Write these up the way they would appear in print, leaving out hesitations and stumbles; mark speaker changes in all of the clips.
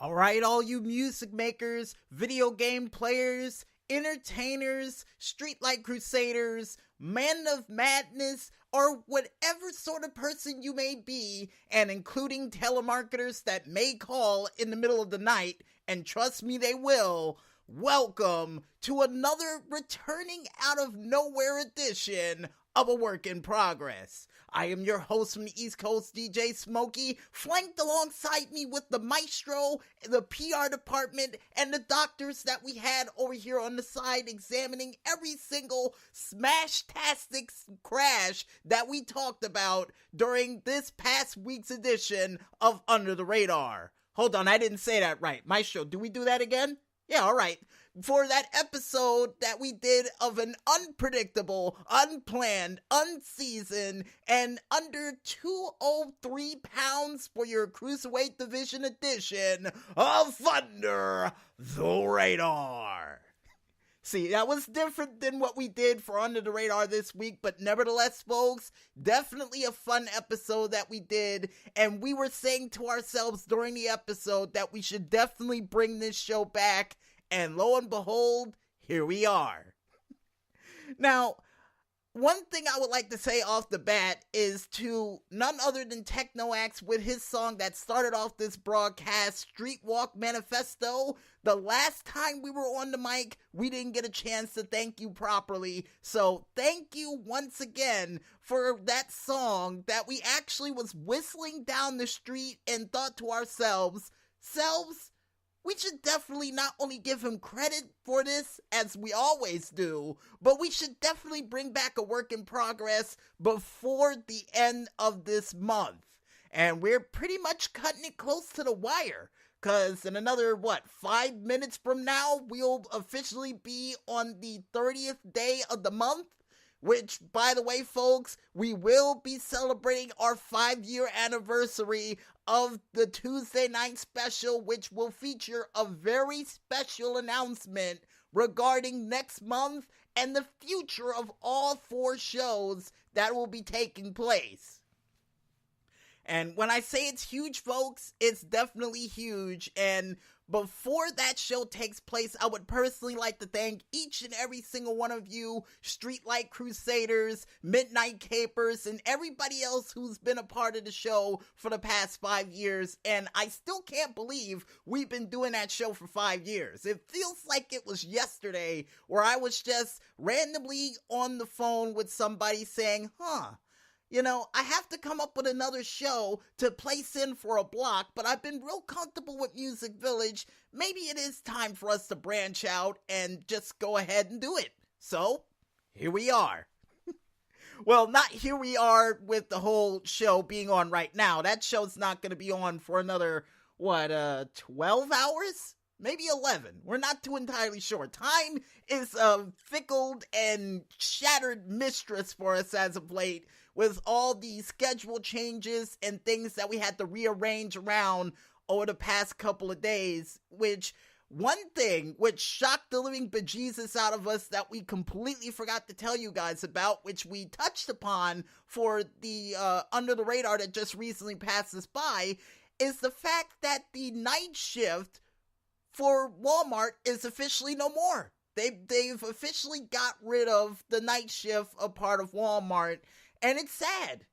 Speaker 1: Alright, all you music makers, video game players, entertainers, streetlight crusaders, men of madness, or whatever sort of person you may be, and including telemarketers that may call in the middle of the night, and trust me they will, welcome to another returning out of nowhere edition of A Work in Progress. I am your host from the East Coast, DJ Smokey, flanked alongside me with the maestro, the PR department, and the doctors that we had over here on the side examining every single smash-tastic crash that we talked about during this past week's edition of Under the Radar. Hold on, I didn't say that right. Maestro, do we do that again? Yeah, alright. For that episode that we did of an unpredictable, unplanned, unseasoned, and under 203 pounds for your Cruiserweight Division edition of Under the Radar. See, that was different than what we did for Under the Radar this week, but nevertheless, folks, definitely a fun episode that we did, and we were saying to ourselves during the episode that we should definitely bring this show back, and lo and behold, here we are. Now, one thing I would like to say off the bat is to none other than Tekno AKE with his song that started off this broadcast, Streetwalk Manifesto. The last time we were on the mic, we didn't get a chance to thank you properly. So thank you once again for that song that we actually was whistling down the street and thought to ourselves, we should definitely not only give him credit for this, as we always do, but we should definitely bring back A Work in Progress before the end of this month. And we're pretty much cutting it close to the wire, because in another, 5 minutes from now, we'll officially be on the 30th day of the month. Which, by the way, folks, we will be celebrating our 5-year anniversary of the Tuesday night special, which will feature a very special announcement regarding next month and the future of all 4 shows that will be taking place. And when I say it's huge, folks, it's definitely huge. And before that show takes place, I would personally like to thank each and every single one of you Streetlight Crusaders, Midnight Capers, and everybody else who's been a part of the show for the past 5 years. And I still can't believe we've been doing that show for 5 years. It feels like it was yesterday where I was just randomly on the phone with somebody saying, I have to come up with another show to place in for a block, but I've been real comfortable with Music Village. Maybe it is time for us to branch out and just go ahead and do it. So, here we are. Well, not here we are with the whole show being on right now. That show's not going to be on for another, 12 hours? Maybe 11. We're not too entirely sure. Time is a fickle and shattered mistress for us as of late, with all the schedule changes and things that we had to rearrange around over the past couple of days, which one thing which shocked the living bejesus out of us that we completely forgot to tell you guys about, which we touched upon for the Under the Radar that just recently passed us by, is the fact that the night shift for Walmart is officially no more. They've officially got rid of the night shift, a part of Walmart, and it's sad.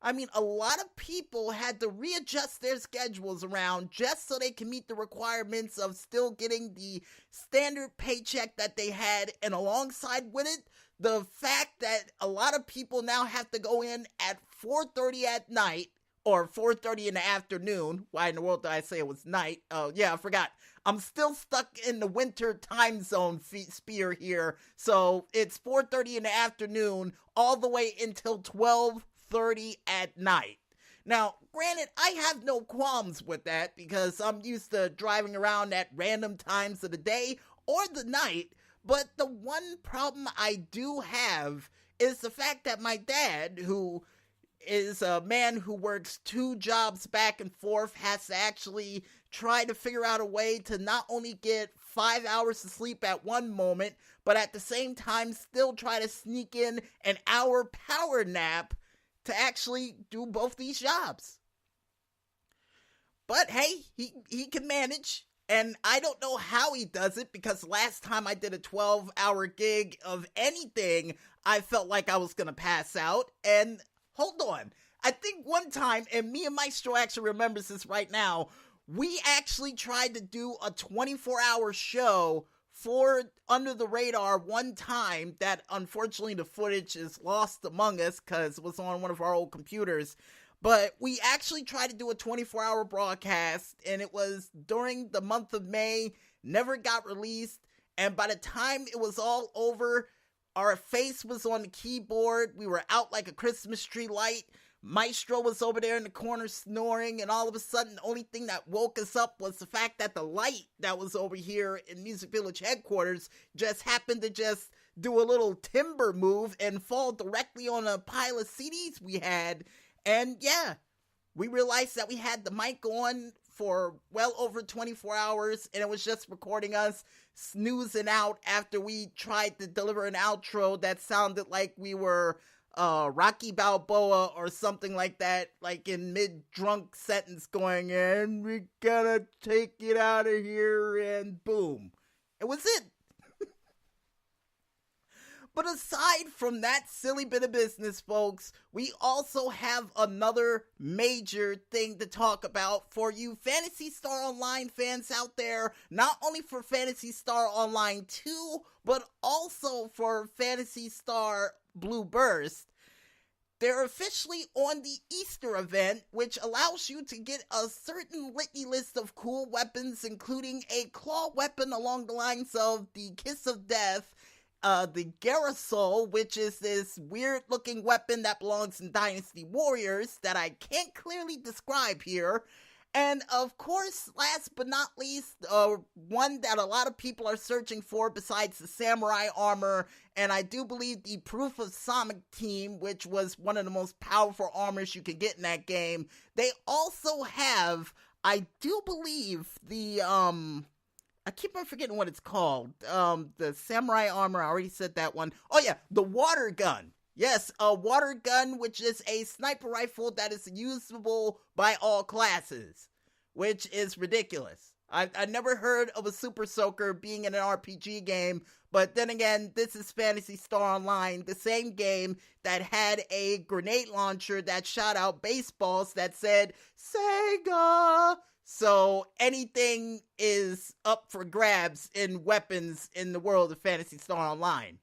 Speaker 1: I mean, a lot of people had to readjust their schedules around just so they can meet the requirements of still getting the standard paycheck that they had, and alongside with it, the fact that a lot of people now have to go in at 4:30 at night, or 4:30 in the afternoon. Why in the world did I say it was night? Oh, yeah, I forgot. I'm still stuck in the winter time zone sphere here. So it's 4:30 in the afternoon all the way until 12:30 at night. Now, granted, I have no qualms with that because I'm used to driving around at random times of the day or the night. But the one problem I do have is the fact that my dad, who is a man who works 2 jobs back and forth, has to actually try to figure out a way to not only get 5 hours of sleep at one moment, but at the same time still try to sneak in an hour power nap to actually do both these jobs. But hey, he can manage. And I don't know how he does it, because last time I did a 12-hour gig of anything, I felt like I was going to pass out. And hold on. I think one time, and me and Maestro actually remembers this right now, we actually tried to do a 24-hour show for Under the Radar one time that unfortunately the footage is lost among us because it was on one of our old computers. But we actually tried to do a 24-hour broadcast, and it was during the month of May, never got released, and by the time it was all over, our face was on the keyboard, we were out like a Christmas tree light, Maestro was over there in the corner snoring, and all of a sudden the only thing that woke us up was the fact that the light that was over here in Music Village headquarters just happened to just do a little timber move and fall directly on a pile of CDs we had. And yeah, we realized that we had the mic on for well over 24 hours, and it was just recording us snoozing out after we tried to deliver an outro that sounded like we were Rocky Balboa or something like that, like in mid-drunk sentence going, and we gotta take it out of here, and boom. It was it. But aside from that silly bit of business, folks, we also have another major thing to talk about for you Phantasy Star Online fans out there, not only for Phantasy Star Online 2, but also for Phantasy Star Blue Burst. They're officially on the Easter event, which allows you to get a certain litany list of cool weapons, including a claw weapon along the lines of the Kiss of Death, the Garrisol, which is this weird-looking weapon that belongs in Dynasty Warriors that I can't clearly describe here. And, of course, last but not least, one that a lot of people are searching for besides the Samurai armor, and I do believe the Proof of Sonic team, which was one of the most powerful armors you could get in that game. They also have, I do believe, the, I keep on forgetting what it's called. The Samurai armor, I already said that one. Oh yeah, the water gun. Yes, a water gun, which is a sniper rifle that is usable by all classes, which is ridiculous. I never heard of a Super Soaker being in an RPG game, but then again, this is Phantasy Star Online, the same game that had a grenade launcher that shot out baseballs that said, Sega! So anything is up for grabs in weapons in the world of Phantasy Star Online.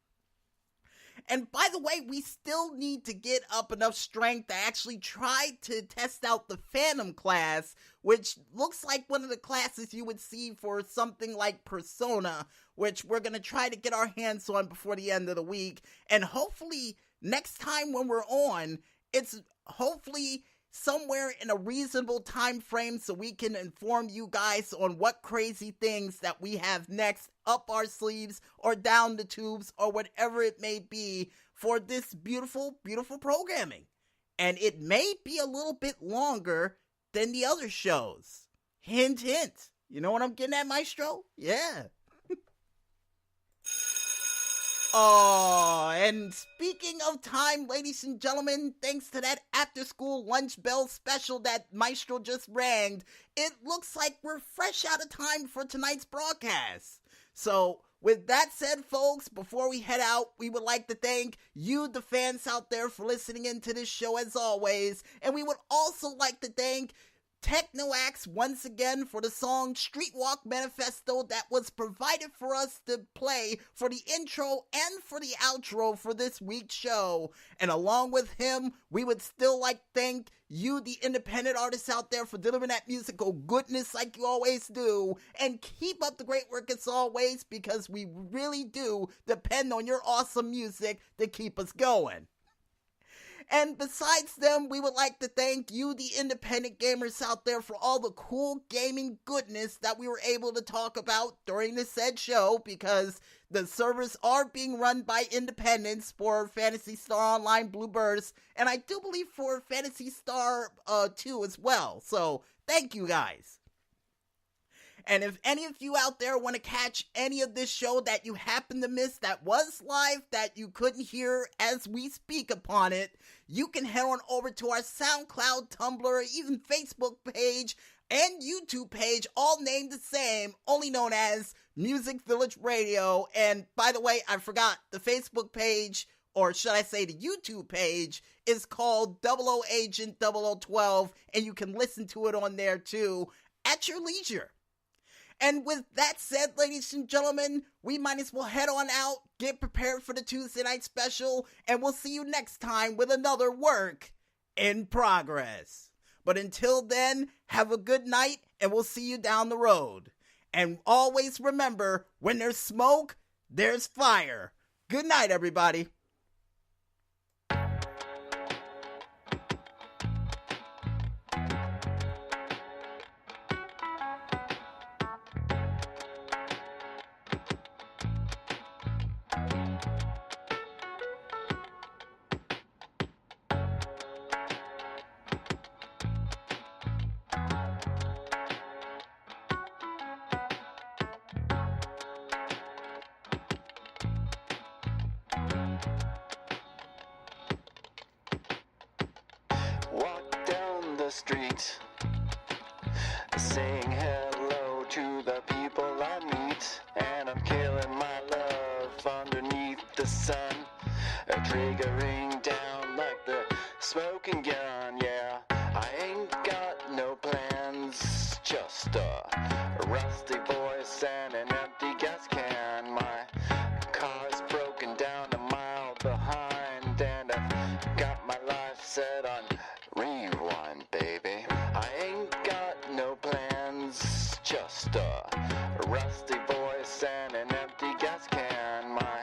Speaker 1: And by the way, we still need to get up enough strength to actually try to test out the Phantom class, which looks like one of the classes you would see for something like Persona, which we're going to try to get our hands on before the end of the week. And hopefully, next time when we're on, it's hopefully somewhere in a reasonable time frame so we can inform you guys on what crazy things that we have next up our sleeves or down the tubes or whatever it may be for this beautiful, beautiful programming. And it may be a little bit longer than the other shows. Hint, hint. You know what I'm getting at, Maestro? Yeah. Oh, and speaking of time, ladies and gentlemen, thanks to that after-school lunch bell special that Maestro just rang, it looks like we're fresh out of time for tonight's broadcast. So, with that said, folks, before we head out, we would like to thank you, the fans out there, for listening into this show as always, and we would also like to thank Tekno AKE once again for the song Streetwalk Manifesto that was provided for us to play for the intro and for the outro for this week's show. And along with him, we would still like to thank you, the independent artists out there, for delivering that musical goodness like you always do. And keep up the great work as always, because we really do depend on your awesome music to keep us going. And besides them, we would like to thank you, the independent gamers out there, for all the cool gaming goodness that we were able to talk about during the said show, because the servers are being run by independents for Phantasy Star Online Blue Burst, and I do believe for Phantasy Star 2 as well. So, thank you guys. And if any of you out there want to catch any of this show that you happen to miss that was live, that you couldn't hear as we speak upon it, you can head on over to our SoundCloud, Tumblr, even Facebook page, and YouTube page, all named the same, only known as Music Village Radio. And by the way, I forgot, the Facebook page, or should I say the YouTube page, is called 00 Agent 0012, and you can listen to it on there too, at your leisure. And with that said, ladies and gentlemen, we might as well head on out, get prepared for the Tuesday night special, and we'll see you next time with another work in progress. But until then, have a good night, and we'll see you down the road. And always remember, when there's smoke, there's fire. Good night, everybody.
Speaker 2: Walk down the street, saying hello to the people I meet, and I'm killing my love underneath the sun, triggering down like the smoking gun. Yeah, I ain't got no plans, just a rusty voice and an empty gas can. My car's broken down a mile behind, and I've got my life set on rewind, baby. I ain't got no plans, just a rusty voice and an empty gas can. My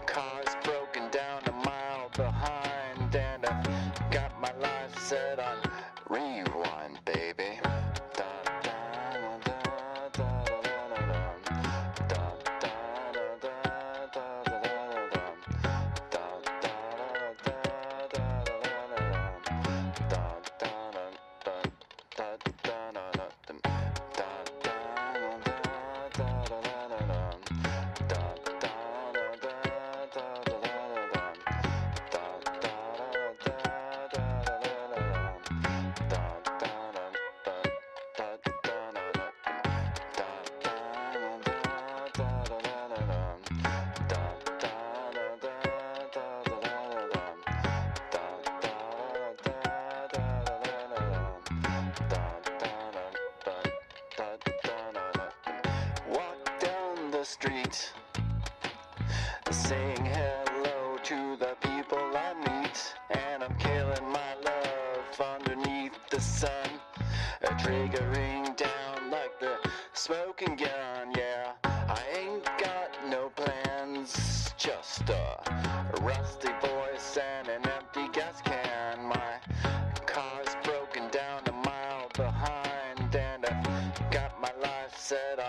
Speaker 2: car's broken down a mile behind, and I've got my life set on rewind, baby. Walk down the street, saying hello to the people I meet, and I'm killing my love underneath the sun, triggering down like the smoking gun. Yeah, I ain't got no plans, just a rusty voice and an empty gas can. My car's broken down a mile behind, and I've got my life set on